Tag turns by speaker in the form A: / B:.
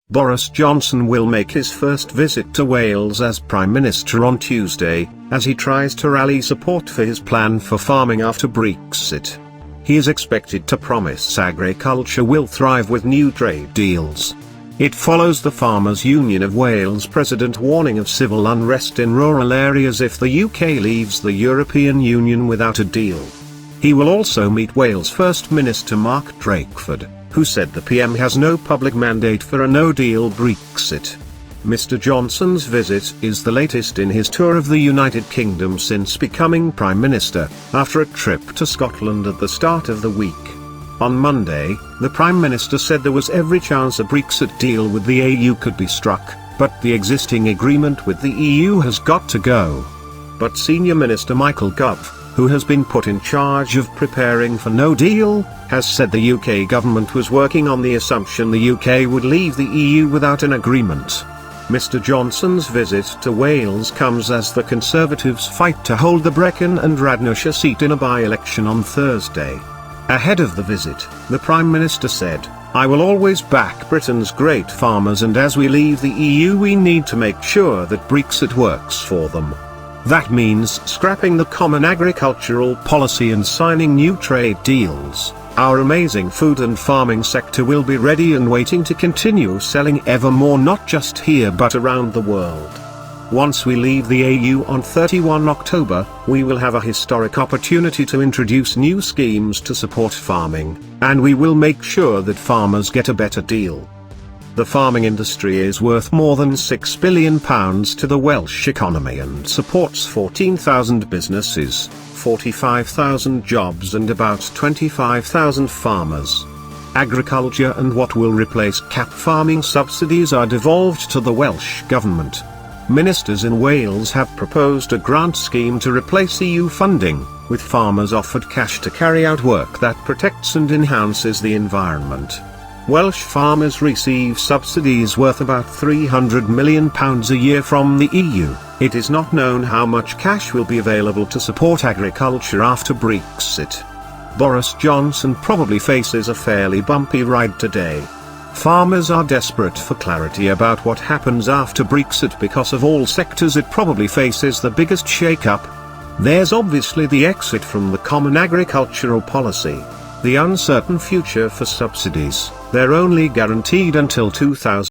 A: Boris Johnson will make his first visit to Wales as Prime Minister on Tuesday, as he tries to rally support for his plan for farming after Brexit. He is expected to promise agriculture will thrive with new trade deals. It follows the Farmers' Union of Wales president warning of civil unrest in rural areas if the UK leaves the European Union without a deal. He will also meet Wales First Minister Mark Drakeford, who said the PM has no public mandate for a no-deal Brexit. Mr. Johnson's visit is the latest in his tour of the United Kingdom since becoming Prime Minister, after a trip to Scotland at the start of the week. On Monday, the Prime Minister said there was every chance a Brexit deal with the EU could be struck, but the existing agreement with the EU has got to go. But Senior Minister Michael Gove, who has been put in charge of preparing for no deal, has said the UK government was working on the assumption the UK would leave the EU without an agreement. Mr. Johnson's visit to Wales comes as the Conservatives fight to hold the Brecon and Radnorshire seat in a by-election on Thursday. Ahead of the visit, the Prime Minister said, "I will always back Britain's great farmers, and as we leave the EU we need to make sure that Brexit works for them. That means scrapping the common agricultural policy and signing new trade deals. Our amazing food and farming sector will be ready and waiting to continue selling ever more, not just here but around the world. Once we leave the EU on 31 October, we will have a historic opportunity to introduce new schemes to support farming, and we will make sure that farmers get a better deal." The farming industry is worth more than £6 billion to the Welsh economy and supports 14,000 businesses, 45,000 jobs and about 25,000 farmers. Agriculture and what will replace cap farming subsidies are devolved to the Welsh Government. Ministers in Wales have proposed a grant scheme to replace EU funding, with farmers offered cash to carry out work that protects and enhances the environment. Welsh farmers receive subsidies worth about £300 million a year from the EU. It is not known how much cash will be available to support agriculture after Brexit. Boris Johnson probably faces a fairly bumpy ride today. Farmers are desperate for clarity about what happens after Brexit because of all sectors it probably faces the biggest shake-up. There's obviously the exit from the common agricultural policy. The uncertain future for subsidies, they're only guaranteed until 2000.